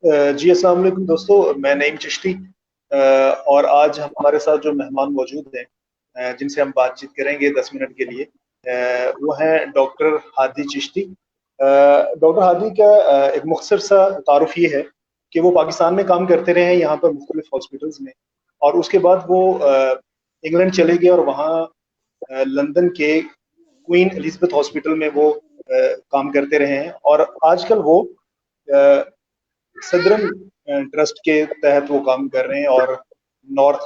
जी अस्सलाम वालेकुम दोस्तों, मैं नईम चिश्ती। और आज हमारे साथ जो मेहमान मौजूद हैं, जिनसे हम बातचीत करेंगे 10 मिनट के लिए, वो हैं डॉक्टर हादी चिश्ती। डॉक्टर हादी का एक मुख्तसर सा तारुफ ये है कि वो पाकिस्तान में काम करते रहे हैं यहाँ पर मुख्तलिफ हॉस्पिटल्स में, और उसके बाद वो इंग्लैंड चले गए और वहाँ लंदन के क्वीन एलिजाबेथ हॉस्पिटल में वो काम करते रहे हैं। और आजकल वो सदरन ट्रस्ट के तहत वो काम कर रहे हैं, और नॉर्थ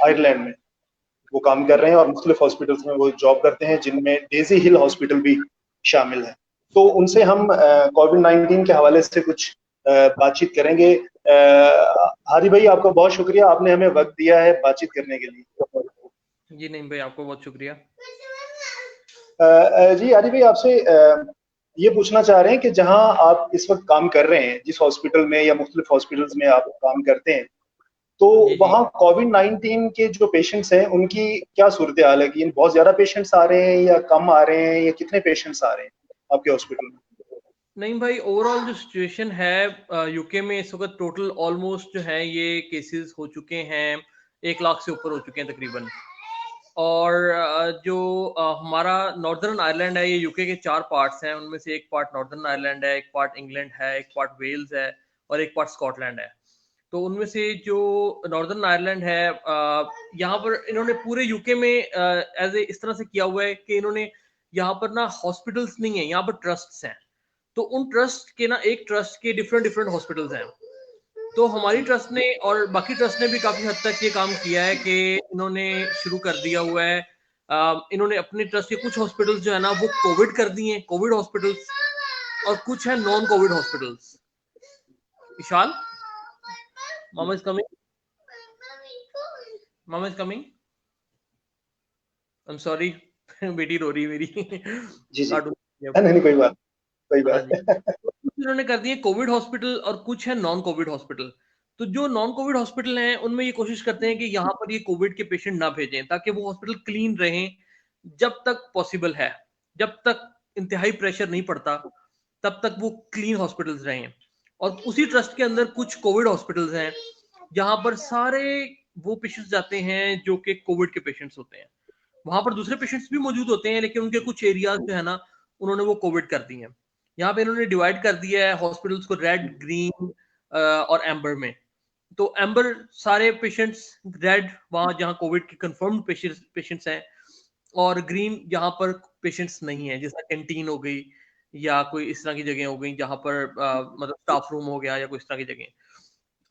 आयरलैंड में वो काम कर रहे हैं, और मुख्तलिफ हॉस्पिटल्स में वो जॉब करते हैं, जिनमें डेजी हिल हॉस्पिटल भी शामिल है। तो उनसे हम कोविड-19 के हवाले से कुछ बातचीत करेंगे। हादी भाई, आपका बहुत शुक्रिया, आपने हमें वक्त दिया है बातचीत करने के लिए। जी नहीं भाई, आपको बहुत शुक्रिया। जी हादी भाई, आपसे ये पूछना चाह रहे हैं कि जहां आप इस वक्त काम कर रहे हैं, जिस हॉस्पिटल में या मुख्तलिफ हॉस्पिटल्स में आप काम करते हैं, तो जी जी। वहाँ कोविड-19 के जो पेशेंट्स हैं उनकी क्या सूरत हाल है? कि बहुत ज्यादा पेशेंट्स आ रहे हैं या कम आ रहे हैं, या कितने पेशेंट्स आ रहे हैं आपके हॉस्पिटल में? नहीं भाई, ओवरऑल जो सिचुएशन है यूके में इस वक्त टोटल ऑलमोस्ट जो है ये केसेस हो चुके हैं 1 लाख से ऊपर हो चुके हैं तकरीबन। और जो हमारा नॉर्दर्न आयरलैंड है, ये यूके के 4 पार्ट्स हैं, उनमें से एक पार्ट नॉर्दर्न आयरलैंड है, एक पार्ट इंग्लैंड है, एक पार्ट वेल्स है और एक पार्ट स्कॉटलैंड है। तो उनमें से जो नॉर्दर्न आयरलैंड है, यहाँ पर इन्होंने पूरे यूके में एज ए इस तरह से किया हुआ है कि इन्होंने यहाँ पर ना हॉस्पिटल्स नहीं है, यहाँ पर ट्रस्ट्स हैं। तो उन ट्रस्ट के ना, एक ट्रस्ट के डिफरेंट डिफरेंट हॉस्पिटल्स हैं। तो हमारी ट्रस्ट ने और बाकी ट्रस्ट ने भी काफी हद तक ये काम किया है कि इन्होंने शुरू कर दिया हुआ है। इन्होंने अपने ट्रस्ट के कुछ हॉस्पिटल्स जो है ना वो कोविड कर दिए हैं, कोविड हॉस्पिटल्स, और कुछ है non Covid hospitals. Vishal, mama is coming, mama is coming, I am sorry. बेटी रो रही है मेरी। जी जी। कार्टून। नहीं नहीं, कोई बात, कोई हाँ जी। बात। कुछ इन्होंने कर दिए कोविड हॉस्पिटल और कुछ है नॉन कोविड हॉस्पिटल। तो जो नॉन कोविड हॉस्पिटल हैं उनमें ये कोशिश करते हैं कि यहाँ पर ये कोविड के पेशेंट ना भेजें, ताकि वो हॉस्पिटल क्लीन रहें जब तक पॉसिबल है। जब तक इंतहाई प्रेशर नहीं पड़ता तब तक वो क्लीन हॉस्पिटल्स रहें। और उसी ट्रस्ट के अंदर कुछ कोविड हॉस्पिटल्स हैं जहां पर सारे वो पेशेंट्स जाते हैं जो कि कोविड के पेशेंट्स होते हैं। वहां पर दूसरे पेशेंट्स भी मौजूद होते हैं, लेकिन उनके कुछ एरियाज जो है ना उन्होंने वो कोविड कर दिए हैं। यहाँ पे इन्होंने डिवाइड कर दिया है हॉस्पिटल्स को रेड, ग्रीन और एम्बर में। तो एम्बर सारे पेशेंट्स, रेड वहां जहाँ कोविड के कंफर्म्ड पेशेंट्स हैं, और ग्रीन जहाँ पर पेशेंट्स नहीं है, जैसा कैंटीन हो गई या कोई इस तरह की जगह हो गई जहाँ पर मतलब स्टाफ रूम हो गया या कोई इस तरह की जगह।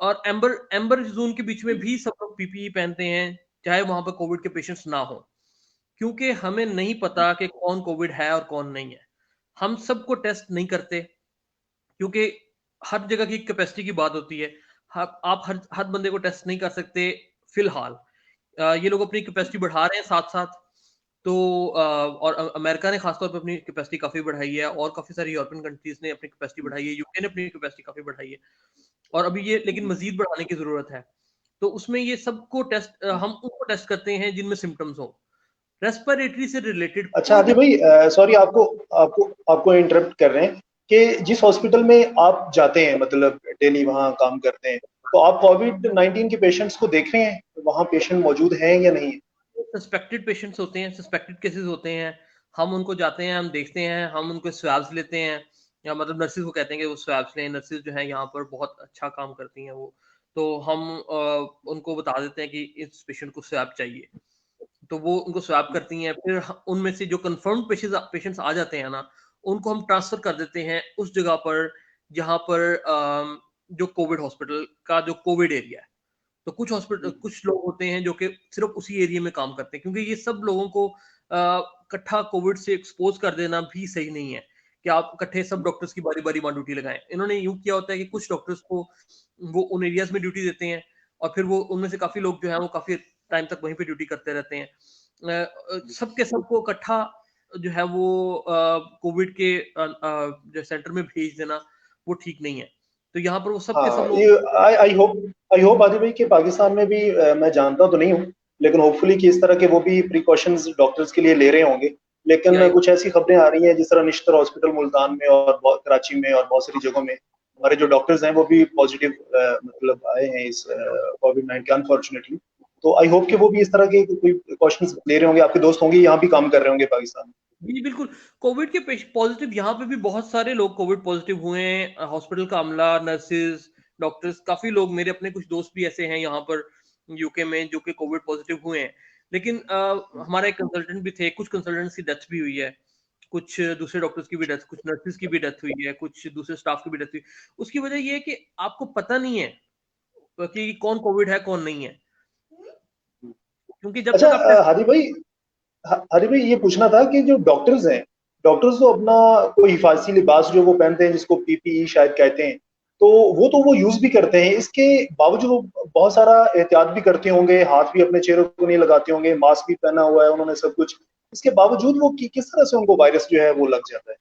और एम्बर एम्बर जोन के बीच में भी सब लोग पीपीई पहनते हैं, चाहे वहां पर कोविड के पेशेंट्स ना हो, क्योंकि हमें नहीं पता कि कौन कोविड है और कौन नहीं है। हम सबको टेस्ट नहीं करते, क्योंकि हर जगह की कैपेसिटी की बात होती है। आप हर बंदे को टेस्ट नहीं कर सकते फिलहाल। ये लोग अपनी कैपेसिटी बढ़ा रहे हैं साथ साथ। तो और अमेरिका ने खासतौर पर अपनी कैपेसिटी काफी बढ़ाई है, और काफी सारी यूरोपियन कंट्रीज ने अपनी कैपेसिटी बढ़ाई है, यूके ने अपनी कैपेसिटी काफी बढ़ाई है, और अभी ये लेकिन मजीद बढ़ाने की जरूरत है। तो उसमें ये सबको टेस्ट, हम उनको टेस्ट करते हैं जिनमें सिम्टम्स हो, रेस्पिरेटरी से रिलेटेड अच्छा कोई आदि भी। भाई, सॉरी, आपको आपको आपको इंटरप्ट कर रहे हैं कि जिस हॉस्पिटल में आप जाते हैं, मतलब डेली वहाँ काम करते हैं, तो आप कोविड-19 के पेशेंट्स को देख रहे हैं? वहाँ पेशेंट मौजूद हैं या नहीं? सस्पेक्टेड पेशेंट्स होते हैं, सस्पेक्टेड केसेस होते हैं, हम उनको जाते हैं, हम देखते हैं, हम उनको स्वैब्स लेते हैं, या मतलब नर्सिस को कहते हैं कि वो स्वैब्स लें। नर्सिस जो है यहाँ पर बहुत अच्छा काम करती हैं वो। तो हम उनको बता देते हैं कि इस पेशेंट को स्वैब चाहिए, तो वो उनको स्वैप करती हैं। फिर उनमें से जो कंफर्म्ड पेशेंट्स आ जाते हैं ना, उनको हम ट्रांसफर कर देते हैं उस जगह पर जहां पर जो कोविड हॉस्पिटल का जो कोविड एरिया है। तो कुछ हॉस्पिटल, कुछ लोग होते हैं जो कि सिर्फ उसी एरिया में काम करते हैं, क्योंकि ये सब लोगों को इकट्ठा कोविड से एक्सपोज कर देना भी सही नहीं है कि आप इकट्ठे सब डॉक्टर्स की बारी बारी वहां ड्यूटी लगाएं। इन्होंने यूं किया होता है कि कुछ डॉक्टर्स को वो उन एरियाज में ड्यूटी देते हैं, और फिर वो उनमें से काफी लोग जो है वो काफी टाइम तक वहीं पे ड्यूटी करते रहते हैं। सबके सबको इकट्ठा जो है वो कोविड के जो सेंटर में भेज देना वो ठीक नहीं है। तो यहाँ पर वो सबके सब हाँ, लोग। ये आई होप आदि भाई कि पाकिस्तान में भी, मैं जानता तो नहीं हूँ, लेकिन होपफुली कि इस तरह के वो भी प्रिकॉशंस डॉक्टर्स के लिए ले रहे होंगे। या लेकिन कुछ ऐसी खबरें आ रही हैं, जिस तरह निश्तर हॉस्पिटल मुल्तान में और कराची में और बहुत सारी जगहों में हमारे जो डॉक्टर्स हैं वो भी पॉजिटिव मतलब आए हैं इस कोविड-19 के अनफॉर्चुनेटली। तो आई होप कि वो भी इस तरह के कोई प्रिकॉशंस ले रहे होंगे, आपके दोस्त होंगे यहाँ भी काम कर रहे होंगे पाकिस्तान में। जी, बिल्कुल। कोविड के पॉजिटिव यहाँ पे भी बहुत सारे लोग कोविड पॉजिटिव हुए हैं। हॉस्पिटल का अमला, नर्सेज, डॉक्टर्स, काफ़ी लोग, मेरे अपने कुछ दोस्त भी ऐसे हैं यहाँ पर यूके में जो कि कोविड पॉजिटिव हुए हैं। लेकिन हमारा एक कंसल्टेंट भी थे, कुछ कंसल्टेंट्स की डेथ भी हुई है, कुछ दूसरे डॉक्टर्स की भी डेथ, कुछ नर्सेज की भी डेथ हुई है, कुछ दूसरे स्टाफ की भी डेथ हुई। उसकी वजह ये है कि आपको पता नहीं है कि कौन कोविड है, कौन नहीं है। क्योंकि जब अच्छा तक आप टेस्ट हादी भाई ये पूछना था कि जो डॉक्टर्स हैं, डॉक्टर्स तो अपना कोई हिफाजती लिबास जो वो पहनते हैं जिसको पीपीई शायद कहते हैं, तो वो यूज भी करते हैं। इसके बावजूद वो बहुत सारा एहतियात भी करते होंगे, हाथ भी अपने चेहरों को नहीं लगाते होंगे, मास्क भी पहना हुआ है उन्होंने सब कुछ। इसके बावजूद वो किस तरह से उनको वायरस जो है वो लग जाता है?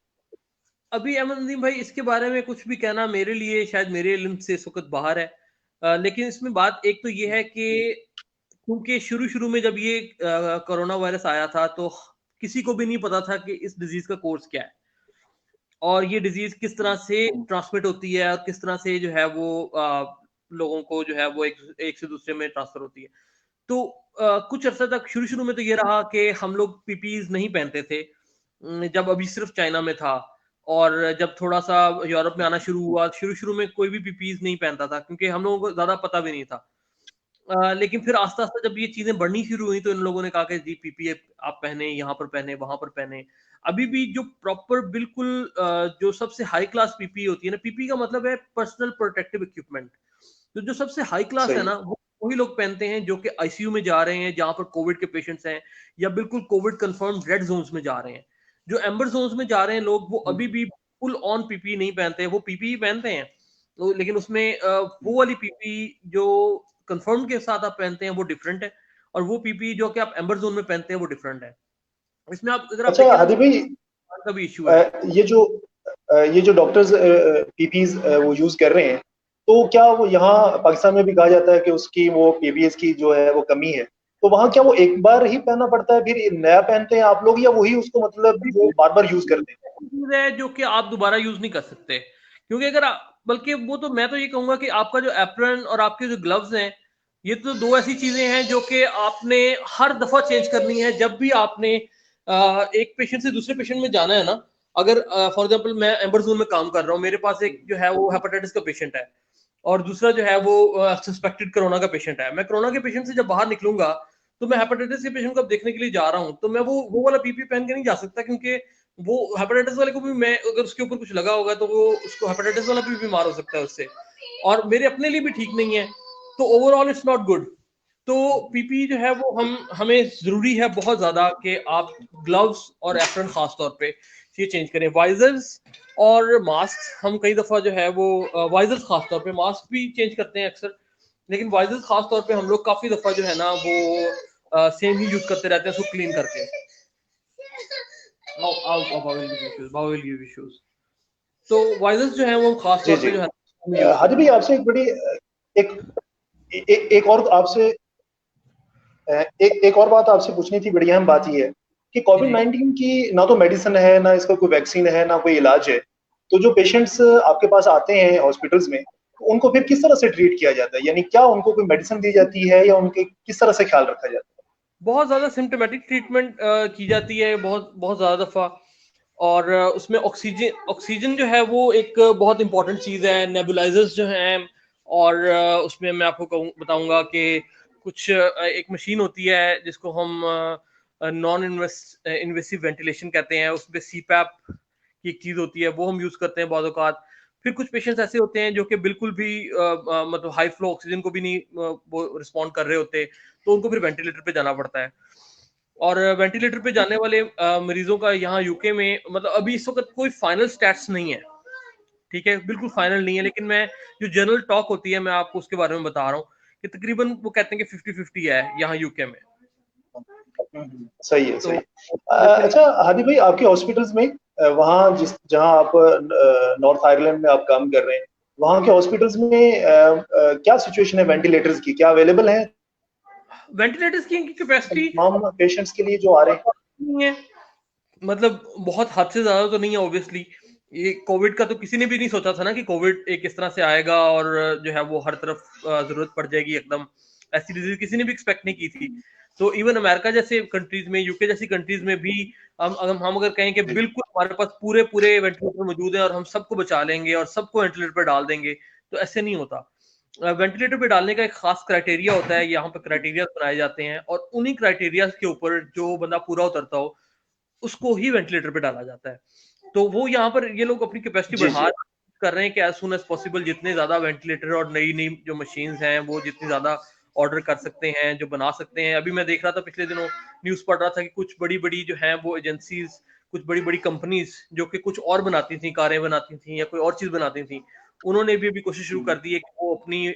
अभी अहमद नदीम भाई, इसके बारे में कुछ भी कहना मेरे लिए शायद मेरे इल्म से इस वक्त बाहर है। लेकिन इसमें बात एक तो ये है कि क्योंकि शुरू में जब ये कोरोना वायरस आया था तो किसी को भी नहीं पता था कि इस डिजीज का कोर्स क्या है और ये डिजीज किस तरह से ट्रांसमिट होती है और किस तरह से जो है वो लोगों को जो है वो एक से दूसरे में ट्रांसफर होती है। तो कुछ अर्सा तक शुरू में तो ये रहा कि हम लोग पीपीज नहीं पहनते थे, जब अभी सिर्फ चाइना में था। और जब थोड़ा सा यूरोप में आना शुरू हुआ, शुरू में कोई भी पीपीज नहीं पहनता था क्योंकि हम लोगों को ज्यादा पता भी नहीं था। लेकिन फिर आस्ता-आस्ता जब ये चीज़ें बढ़नी शुरू हुई तो इन लोगों ने कहा कि जी पीपीए आप पहने, यहाँ पर पहने, वहाँ पर पहने। अभी भी जो प्रॉपर बिल्कुल जो सबसे हाई क्लास पीपीई होती है ना, पीपीई का मतलब है पर्सनल प्रोटेक्टिव इक्विपमेंट। तो जो सबसे हाई क्लास है सही ना, वो वही लोग पहनते हैं जो कि आईसीयू में जा रहे हैं, जहाँ पर कोविड के पेशेंट्स हैं या बिल्कुल कोविड कंफर्म्ड रेड ज़ोन्स में जा रहे हैं। जो एम्बर ज़ोन्स में जा रहे हैं लोग, वो अभी भी फुल ऑन पीपीई नहीं पहनते हैं, वो पीपीई पहनते हैं। तो लेकिन उसमें वो वाली पीपीई जो कंफर्म के साथ आप पहनते हैं वो डिफरेंट है और वो पीपीई जो कि आप एम्बर जोन में पहनते हैं वो डिफरेंट है। इसमें आप अगर आप अच्छा देखें ना हादी तो भाई, का भी इशू है। ये जो डॉक्टर्स पीपीज वो यूज कर रहे हैं, तो क्या वो यहाँ पाकिस्तान में भी कहा जाता है कि उसकी वो पीपीएस की जो है वो कमी है, तो वहाँ क्या वो एक बार ही पहनना पड़ता है, फिर नया पहनते हैं आप लोग, या वही उसको मतलब वो बार बार यूज करते हैं? चीज है जो कि आप दोबारा यूज नहीं कर सकते क्योंकि अगर बल्कि वो तो मैं तो ये कहूंगा कि आपका जो एप्रन और आपके जो ग्लव्स हैं, ये तो दो ऐसी चीजें हैं जो कि आपने हर दफा चेंज करनी है जब भी आपने एक पेशेंट से दूसरे पेशेंट में जाना है ना। अगर फॉर एग्जांपल मैं एम्बर जोन में काम कर रहा हूँ, मेरे पास एक जो है वो हेपेटाइटिस का पेशेंट है और दूसरा जो है वो सस्पेक्टेड कोरोना का पेशेंट है। मैं कोरोना के पेशेंट से जब बाहर निकलूंगा तो मैं हेपेटाइटिस के पेशेंट को देखने के लिए जा रहा हूँ, तो मैं वो वाला पीपी पहन के नहीं जा सकता क्योंकि वो हेपेटाइटिस वाले को भी, मैं अगर उसके ऊपर कुछ लगा होगा तो वो उसको हेपेटाइटिस वाला भी बीमार हो सकता है उससे, और मेरे अपने लिए भी ठीक नहीं है। तो ओवरऑल इट्स नॉट गुड। तो पीपी जो है वो हमें जरूरी है बहुत ज्यादा कि आप ग्लव्स और एप्रन खास तौर पे ये चेंज करें। वाइजर्स और मास्क हम कई दफा जो है वो वाइजर्स खास तौर पे, मास्क भी चेंज करते हैं अक्सर, लेकिन वाइजर्स खास तौर पे हम लोग काफी दफा जो है ना वो सेम ही यूज करते रहते हैं उसको क्लीन करके। Bowl give issues. तो वाइजर्स जो है वो खास जी तौर जी। पे जो है हम यूज हादी करते भाई हैं। आपसे एक बड़ी एक और आपसे एक और बात आपसे पूछनी थी, बड़ी अहम बात ये है कि जी कोविड जी। 19 की ना तो मेडिसिन है, ना इसका कोई वैक्सीन है, ना कोई इलाज है। तो जो पेशेंट्स आपके पास आते हैं हॉस्पिटल्स में, तो उनको फिर किस तरह से ट्रीट किया जाता है? यानी क्या उनको कोई मेडिसिन दी जाती है या उनके किस तरह से ख्याल रखा जाता है? बहुत ज्यादा सिम्टोमेटिक ट्रीटमेंट की जाती है बहुत बहुत ज्यादा दफा। और उसमें ऑक्सीजन जो है वो एक बहुत इंपॉर्टेंट चीज है, नेबुलाइजर्स जो हैं। और उसमें मैं आपको बताऊंगा कि कुछ एक मशीन होती है जिसको हम नॉन इन्वेसिव वेंटिलेशन कहते हैं, उसमें सीपैप की एक चीज होती है, वो हम यूज करते हैं बाद औकात। फिर कुछ पेशेंट्स ऐसे होते हैं जो कि बिल्कुल भी मतलब हाई फ्लो ऑक्सीजन को भी नहीं वो रिस्पॉन्ड कर रहे होते, तो उनको फिर वेंटिलेटर पे जाना पड़ता है। और वेंटिलेटर पे जाने वाले मरीजों का यहाँ यूके में मतलब अभी इस वक्त कोई फाइनल स्टैट्स नहीं है, ठीक है, बिल्कुल फाइनल नहीं है, लेकिन मैं जो जनरल टॉक होती है मैं आपको उसके बारे में बता रहा हूँ कि तकरीबन वो कहते हैं कि 50-50 है यहाँ यूके में। सही है, सही तो है। लेकिन अच्छा हादी भाई, आपके हॉस्पिटल्स में वहाँ जहाँ आप नॉर्थ आयरलैंड में आप काम कर रहे हैं, वहाँ के हॉस्पिटल्स में क्या सिचुएशन है? वेंटिलेटर्स की क्या अवेलेबल है वेंटिलेटर्स की कैपेसिटी तमाम पेशेंट्स के लिए जो आ रहे हैं? नहीं है, मतलब बहुत हद से ज्यादा तो नहीं है ऑब्वियसली। ये कोविड का तो किसी ने भी नहीं सोचा था ना कि कोविड एक इस तरह से आएगा और जो है वो हर तरफ जरूरत पड़ जाएगी एकदम। ऐसी डिजीज किसी ने भी एक्सपेक्ट नहीं की थी। तो इवन अमेरिका जैसे कंट्रीज में, यूके जैसी कंट्रीज में भी हम अगर कहें कि बिल्कुल हमारे पास पूरे पूरे वेंटिलेटर मौजूद है और हम सबको बचा लेंगे और सबको वेंटिलेटर पर डाल देंगे, तो ऐसे नहीं होता। वेंटिलेटर पे डालने का एक खास क्राइटेरिया होता है, यहाँ पे क्राइटेरिया बनाए जाते हैं और उन्हीं क्राइटेरिया के ऊपर जो बंदा पूरा उतरता हो उसको ही वेंटिलेटर पे डाला जाता है। तो वो यहाँ पर ये लोग अपनी कैपेसिटी जी जी। बढ़ा कर रहे हैं कि एज सुन एज पॉसिबल जितने ज्यादा वेंटिलेटर और नई नई जो मशीन्स हैं वो जितनी ज्यादा ऑर्डर कर सकते हैं, जो बना सकते हैं। अभी मैं देख रहा था पिछले दिनों न्यूज पढ़ रहा था कि कुछ बड़ी बड़ी जो है वो एजेंसीज, कुछ बड़ी बड़ी कंपनीज जो कि कुछ और बनाती थी, कारें बनाती थी या कोई और चीज बनाती थी, उन्होंने भी अभी कोशिश शुरू कर दी है कि वो अपनी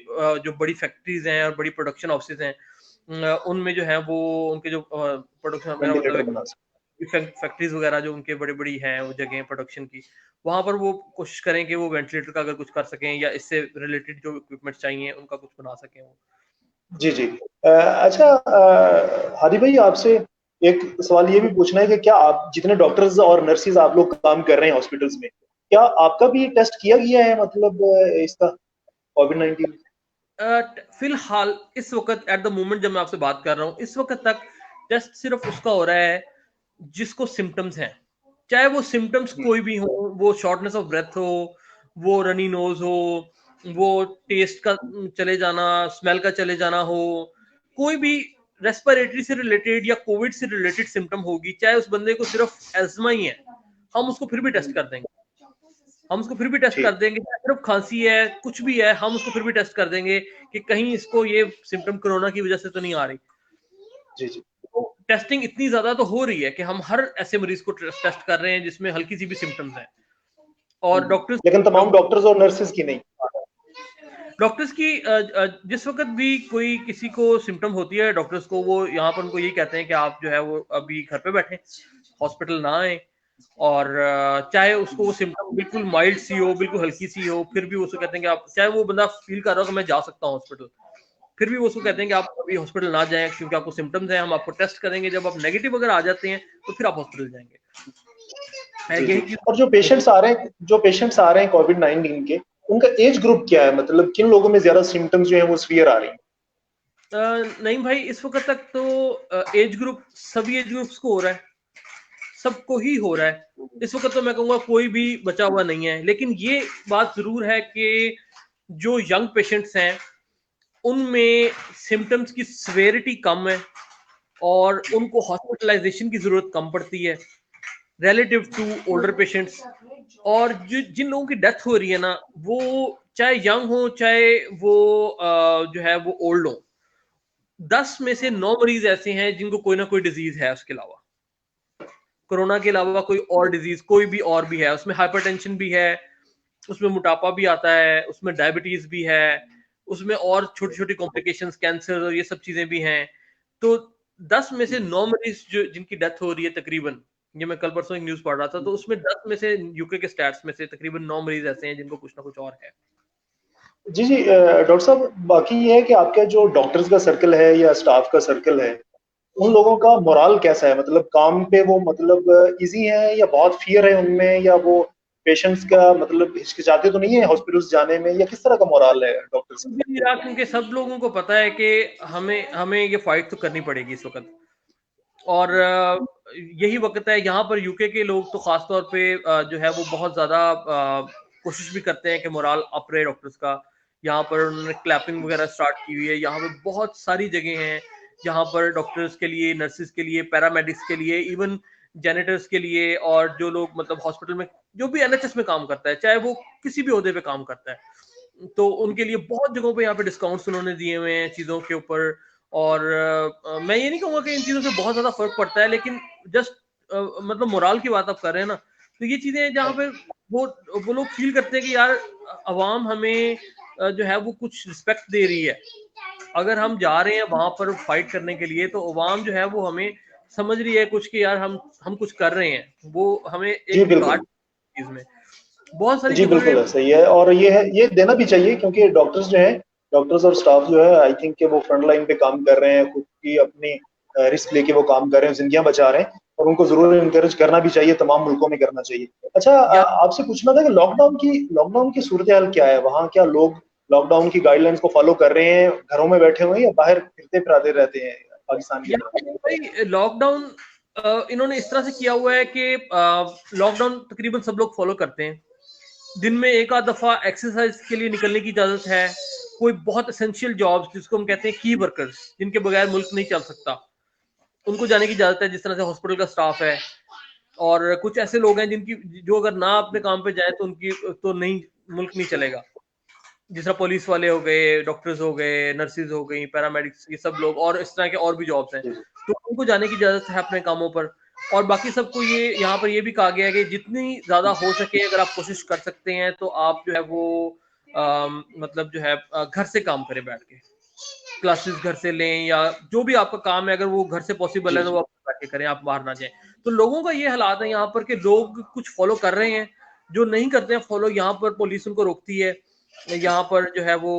जो बड़ी फैक्ट्रीज हैं और बड़ी प्रोडक्शन ऑफिस हैं उनमें जो है वो उनके जो प्रोडक्शन, मेरा मतलब वेंटिलेटर है बना फैक्ट्रीज वगैरह जो उनके बड़े बड़ी हैं वो जगह प्रोडक्शन की, वहां पर वो कोशिश करें कि वो वेंटिलेटर का अगर कुछ कर सकें या इससे रिलेटेड जो इक्विपमेंट चाहिए उनका कुछ बना सकें वो। जी जी। अच्छा, हादी भाई आपसे एक सवाल ये भी पूछना है कि क्या आप जितने डॉक्टर्स और नर्सिस आप लोग काम कर रहे हैं हॉस्पिटल्स में, क्या आपका भी टेस्ट किया गया है मतलब इसका कोविड-19? फिलहाल इस वक्त एट द मोमेंट जब मैं आपसे बात कर रहा हूँ इस वक्त तक टेस्ट सिर्फ उसका हो रहा है जिसको सिम्टम्स हैं, चाहे वो सिम्टम्स जी कोई भी हो, वो शॉर्टनेस ऑफ ब्रेथ हो, वो रनी नोज हो, वो टेस्ट का चले जाना, स्मेल का चले जाना हो, कोई भी रेस्पिरेटरी से रिलेटेड या कोविड से रिलेटेड सिम्टम होगी, चाहे उस बंदे को सिर्फ एज्मा ही है, हम उसको फिर भी टेस्ट कर देंगे। हम उसको फिर भी टेस्ट कर ठीक। देंगे, सिर्फ खांसी है कुछ भी है हम उसको फिर भी टेस्ट कर देंगे कि कहीं इसको ये सिम्टम कोरोना की वजह से तो नहीं आ रही। जी जी। तो टेस्टिंग इतनी ज्यादा तो हो रही है कि हम हर ऐसे मरीज को टेस्ट कर रहे हैं जिसमें हल्की सी भी सिम्टम्स है। और डॉक्टर्स लेकिन तमाम डॉक्टर्स और नर्सिस की नहीं? डॉक्टर्स की जिस वक्त भी कोई किसी को सिम्टम होती है डॉक्टर्स को वो यहाँ पर उनको यही कहते हैं कि आप जो है वो अभी घर पे बैठे, हॉस्पिटल ना आए। और चाहे उसको वो सिम्टम बिल्कुल माइल्ड सी हो, बिल्कुल हल्की सी हो, फिर भी उसको कहते हैं कि आप, चाहे वो बंदा फील कर रहा हो कि मैं जा सकता हूँ हॉस्पिटल, फिर भी वो उसको कहते हैं कि आप अभी हॉस्पिटल ना जाएं क्योंकि आपको सिम्टम्स हैं, हम आपको टेस्ट करेंगे, जब आप नेगेटिव अगर आ जाते हैं तो फिर आप हॉस्पिटल जाएंगे। जी यही जी। चीज। और जो पेशेंट्स आ रहे हैं कोविड-19 के, उनका एज ग्रुप क्या है? मतलब किन लोगों में ज्यादा सिम्टम्स जो है वो सीवियर आ रही हैं? नहीं भाई, इस वक्त तक तो एज ग्रुप सभी एज ग्रुप्स को हो रहा है, सबको ही हो रहा है। इस वक्त तो मैं कहूंगा कोई भी बचा हुआ नहीं है, लेकिन ये बात जरूर है कि जो यंग पेशेंट्स हैं उनमें सिम्टम्स की सिवियरिटी कम है और उनको हॉस्पिटलाइजेशन की जरूरत कम पड़ती है रिलेटिव टू ओल्डर पेशेंट्स। और जो जिन लोगों की डेथ हो रही है ना, वो चाहे यंग हो चाहे वो जो है वो ओल्ड हो, 10 में से 9 मरीज ऐसे हैं जिनको कोई ना कोई डिजीज है, उसके अलावा कोरोना के अलावा कोई और डिजीज कोई भी और भी है, उसमें हाइपरटेंशन भी है, उसमें मोटापा भी आता है, उसमें डायबिटीज भी है, उसमें और छोटी छोटी कॉम्प्लिकेशंस, कैंसर और ये सब चीजें भी हैं। तो 10 में से 9 मरीज जो जिनकी डेथ हो रही है तकरीबन, ये मैं कल परसों एक न्यूज पढ़ रहा था, तो उसमें 10 में से यूके के स्टैट्स में से तकरीबन 9 मरीज ऐसे हैं जिनको कुछ ना कुछ और है। जी जी। डॉक्टर साहब, बाकी ये है कि आपका जो डॉक्टर्स का सर्कल है या स्टाफ का सर्कल है, उन लोगों का मोराल कैसा है? मतलब काम पे वो मतलब इजी है या बहुत फियर है उनमें, या वो पेशेंट्स का मतलब हिचकिचाते तो नहीं है हॉस्पिटल्स जाने में, या किस तरह का मोराल है डॉक्टर्स का? जी, क्योंकि सब लोगों को पता है कि हमें हमें ये फाइट तो करनी पड़ेगी इस वक्त। और यही वक्त है, यहाँ पर यूके के लोग तो खासतौर पे जो है वो बहुत ज्यादा कोशिश भी करते हैं कि मोराल अप रहे डॉक्टर्स का। यहाँ पर उन्होंने क्लैपिंग वगैरह स्टार्ट की हुई है, यहाँ पे बहुत सारी जगह हैं जहाँ पर डॉक्टर्स के लिए, नर्सिस के लिए, पैरामेडिक्स के लिए, इवन जेनेटर्स के लिए, और जो लोग मतलब हॉस्पिटल में जो भी एनएचएस में काम करता है, चाहे वो किसी भी ओहदे पे काम करता है, तो उनके लिए बहुत जगहों पे यहाँ पे डिस्काउंट्स उन्होंने दिए हुए हैं चीज़ों के ऊपर। और मैं ये नहीं कहूँगा कि इन चीज़ों से बहुत ज़्यादा फर्क पड़ता है, लेकिन जस्ट मतलब मोराल की बात आप कर रहे हैं ना, तो ये चीज़ें जहाँ पे वो वो लोग फील करते हैं कि यार अवाम हमें जो है वो कुछ रिस्पेक्ट दे रही है। अगर हम जा रहे हैं वहां पर फाइट करने के लिए, तो अवाम जो है वो हमें समझ रही है कुछ कि यार हम कुछ कर रहे हैं, वो हमें जी एक बिल्कुल। रिगार्ड चीज में बहुत सारी जी जगहों पे। बिल्कुल है, सही है। और ये है, ये देना भी चाहिए, क्योंकि डॉक्टर्स जो हैं, डॉक्टर्स और स्टाफ जो है, आई थिंक कि वो फ्रंट लाइन पे काम कर रहे हैं, खुद की अपनी रिस्क लेके वो काम कर रहे हैं, जिंदगियां बचा रहे हैं। और उनको जरूर इनकरेज करना भी चाहिए, तमाम मुल्कों में करना चाहिए। अच्छा, आपसे पूछना था कि लॉकडाउन की सूरत हाल क्या है वहाँ? क्या लोग लॉकडाउन की गाइडलाइंस को फॉलो कर रहे हैं, घरों में बैठे हुए हैं, या बाहर फिरते फिराते रहते हैं पाकिस्तान के अंदर? यहाँ भाई लॉकडाउन इन्होंने इस तरह से किया हुआ है कि लॉकडाउन तकरीबन सब लोग फॉलो करते हैं। दिन में एक आध दफा एक्सरसाइज के लिए निकलने की इजाजत है। कोई बहुत एसेंशियल जॉब्स जिसको हम कहते हैं की वर्कर्स, जिनके बगैर मुल्क नहीं चल सकता, उनको जाने की इजाजत है, जिस तरह से हॉस्पिटल का स्टाफ है। और कुछ ऐसे लोग हैं जिनकी जो अगर ना अपने काम पे जाए तो उनकी तो नहीं, मुल्क नहीं चलेगा। जिस तरह पुलिस वाले हो गए, डॉक्टर्स हो गए, नर्सेज हो गई, पैरामेडिक्स, ये सब लोग, और इस तरह के और भी जॉब्स हैं, जी तो उनको जाने की इजाजत है अपने कामों पर। और बाकी सबको ये यहाँ पर ये भी कहा गया है कि जितनी ज्यादा हो सके अगर आप कोशिश कर सकते हैं तो आप जो है वो मतलब जो है घर से काम करें, बैठ के क्लासेस घर से लें, या जो भी आपका काम है अगर वो घर से पॉसिबल जी है तो वो आप बैठ के करें, आप बाहर ना जाएं। तो लोगों का ये हालात है यहाँ पर कि लोग कुछ फॉलो कर रहे हैं, जो नहीं करते हैं फॉलो, यहाँ पर पुलिस उनको रोकती है। यहाँ पर जो है वो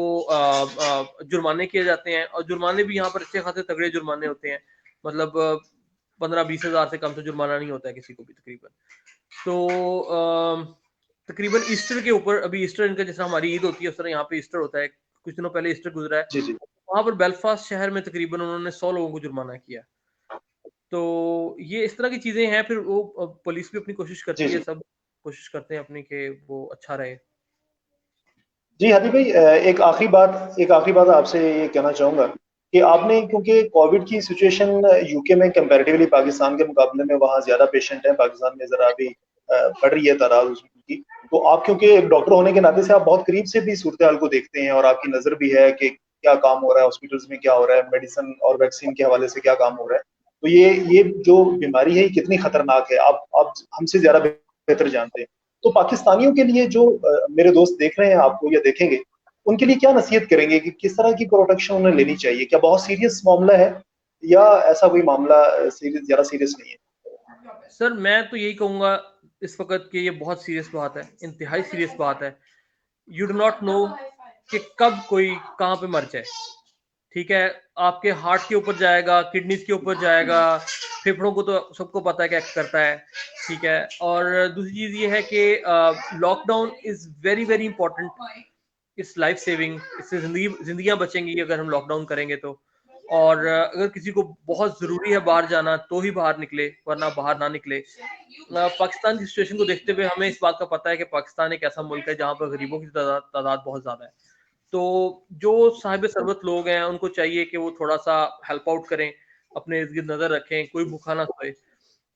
जुर्माने किए जाते हैं, और जुर्माने भी यहाँ पर अच्छे खासे तगड़े जुर्माने होते हैं। मतलब 15-20 हजार से कम तो जुर्माना नहीं होता है किसी को भी तकरीबन। तो तकरीबन ईस्टर के ऊपर, अभी ईस्टर इनका जैसा हमारी ईद होती है उस तरह यहाँ पे ईस्टर होता है, कुछ दिनों पहले ईस्टर गुजरा है। जी जी वहां पर बेलफास्ट शहर में तकरीबन उन्होंने 100 लोगों को जुर्माना किया। तो ये इस तरह की चीजें हैं। फिर वो पुलिस भी अपनी कोशिश जी करती है, जी सब कोशिश करते हैं अपनी कि वो अच्छा रहे। जी हादी भाई, एक आखिरी बात आपसे ये कहना चाहूंगा कि आपने, क्योंकि कोविड की सिचुएशन यूके में कंपैरेटिवली पाकिस्तान के मुकाबले में वहाँ ज्यादा पेशेंट हैं, पाकिस्तान में जरा अभी बढ़ रही है तादाद उसकी। तो आप क्योंकि एक डॉक्टर होने के नाते से आप बहुत करीब से भी सूरत हाल को देखते हैं, और आपकी नजर भी है कि क्या काम हो रहा है हॉस्पिटल्स में, क्या हो रहा है मेडिसिन और वैक्सीन के हवाले से, क्या काम हो रहा है। तो ये जो बीमारी है ये कितनी खतरनाक है, आप हमसे ज्यादा बेहतर जानते हैं। तो पाकिस्तानियों के लिए जो मेरे दोस्त देख रहे हैं आपको या देखेंगे, उनके लिए क्या नसीहत करेंगे कि किस तरह की प्रोटेक्शन उन्हें लेनी चाहिए? क्या बहुत सीरियस मामला है, या ऐसा कोई मामला सीरियस, ज्यादा सीरियस नहीं है? सर मैं तो यही कहूंगा इस वक्त कि ये बहुत सीरियस बात है, इंतहाई सीरियस बात है। यू डू नॉट नो कि कब कोई कहाँ पे मर जाए। ठीक है, आपके हार्ट के ऊपर जाएगा, किडनीज के ऊपर जाएगा, फेफड़ों को तो सबको पता है क्या करता है। ठीक है, और दूसरी चीज ये है कि lockdown is very very important, इस लाइफ सेविंग, इससे जिंदगियां बचेंगी अगर हम लॉकडाउन करेंगे तो। और अगर किसी को बहुत जरूरी है बाहर जाना तो ही बाहर निकले, वरना बाहर ना निकले। पाकिस्तान की सिचुएशन को देखते हुए हमें इस बात का पता है कि पाकिस्तान एक ऐसा मुल्क है जहां पर गरीबों की तादाद बहुत ज्यादा है। तो जो साहिब सरबत लोग हैं उनको चाहिए कि वो थोड़ा सा हेल्प आउट करें, अपने इर्द गिर्द नजर रखें, कोई भूखा ना सोए।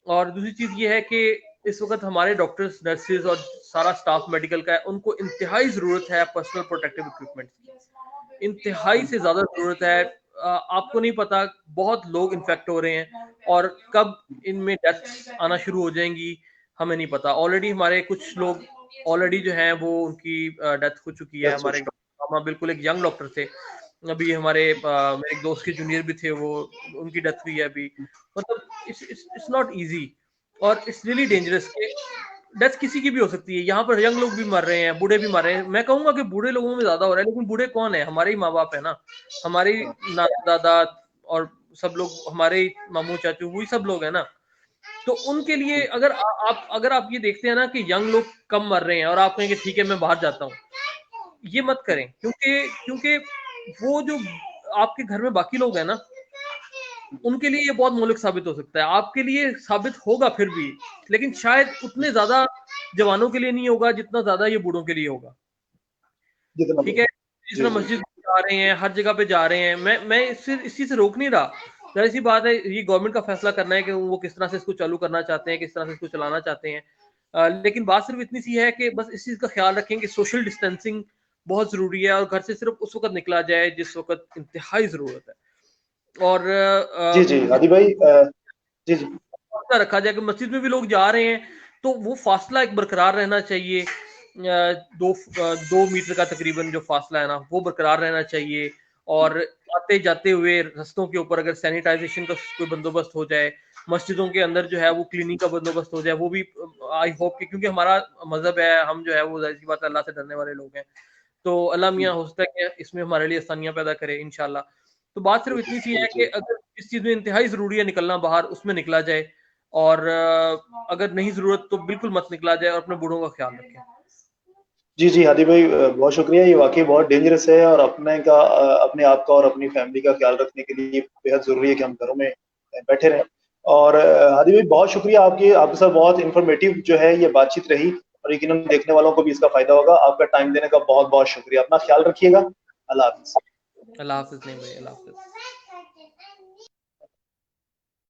और दूसरी चीज ये है कि इस वक्त हमारे डॉक्टर्स, नर्सेज और सारा स्टाफ मेडिकल का है, उनको इंतहाई जरूरत है पर्सनल प्रोटेक्टिव इक्विपमेंट की, इंतहाई से ज्यादा जरूरत है। आपको नहीं पता बहुत लोग इन्फेक्ट हो रहे हैं, और कब इनमें डेथ आना शुरू हो जाएंगी हमें नहीं पता। ऑलरेडी हमारे कुछ लोग ऑलरेडी जो हैं वो उनकी डेथ हो चुकी है। डेथ हो हमारे चुकी हम बिल्कुल एक यंग डॉक्टर थे अभी, हमारे मेरे एक दोस्त के जूनियर भी थे, वो उनकी डेथ हुई है अभी। मतलब इट्स नॉट इजी, और इट्स रियली डेंजरस। डेथ किसी की भी हो सकती है, यहाँ पर यंग लोग भी मर रहे हैं, बूढ़े भी मर रहे हैं। मैं कहूंगा कि बूढ़े लोगों में ज्यादा हो रहा है, लेकिन बूढ़े कौन है? हमारे ही माँ बाप है ना, हमारे ही है। नाना दादा, और सब लोग हमारे ही मामू चाचू, वही सब लोग है ना। तो उनके लिए अगर आप ये देखते हैं ना कि यंग लोग कम मर रहे हैं, और आप कहेंगे ठीक है मैं बाहर जाता हूँ, ये मत करें। क्योंकि क्योंकि वो जो आपके घर में बाकी लोग हैं ना, उनके लिए ये बहुत मौलिक साबित हो सकता है। आपके लिए साबित होगा फिर भी, लेकिन शायद उतने ज्यादा जवानों के लिए नहीं होगा जितना ज्यादा ये बूढ़ों के लिए होगा। जितना ठीक भी। है, जिस जी तरह जी मस्जिद जा रहे हैं, हर जगह पे जा रहे हैं, मैं इस चीज से रोक नहीं रहा। जाहिर सी बात है, ये गवर्नमेंट का फैसला करना है कि वो किस तरह से इसको चालू करना चाहते हैं, किस तरह से इसको चलाना चाहते हैं। लेकिन बात सिर्फ इतनी सी है कि बस इस चीज का ख्याल रखें कि सोशल डिस्टेंसिंग बहुत जरूरी है, और घर से सिर्फ उस वक्त निकला जाए जिस वक्त इंतहाई जरूरत है। और जी जी हादी भाई, जी जी फासला रखा जाए कि मस्जिद में भी लोग जा रहे हैं तो वो फासला एक बरकरार रहना चाहिए। 2 मीटर का तकरीबन जो फासला है ना, वो बरकरार रहना चाहिए। और आते जाते हुए रस्तों के ऊपर अगर सैनिटाइजेशन का कोई बंदोबस्त हो जाए, मस्जिदों के अंदर जो है वो क्लीनिंग का बंदोबस्त हो जाए, वो भी आई होप कि, क्योंकि हमारा मजहब है, हम जो है वो जाहिर सी बात है अल्लाह से डरने वाले लोग हैं। तो अल्लाह मियाँ हो सकता है कि इसमें हमारे लिए आसानियां पैदा करे इंशाल्लाह। तो बात सिर्फ इतनी सी है कि अगर इस चीज में इंतहाई जरूरी है निकलना बाहर, उसमें निकला जाए। और अगर नहीं जरूरत तो बिल्कुल मत निकला जाए और अपने बूढ़ों का ख्याल रखें। जी जी हादी भाई, बहुत शुक्रिया। ये वाकई बहुत डेंजरस है और अपने आप का और अपनी फैमिली का ख्याल रखने के लिए बेहद जरूरी है कि हम घरों में बैठे रहें। और हादी भाई बहुत शुक्रिया, आपके साथ बहुत इंफॉर्मेटिव जो है ये बातचीत रही, और यकीनन देखने वालों को भी इसका फायदा होगा। आपका टाइम देने का बहुत बहुत शुक्रिया। अपना ख्याल रखिएगा। अल्लाह हाफिज। अल्लाह हाफिज। नहीं भाई, अल्लाह हाफिज।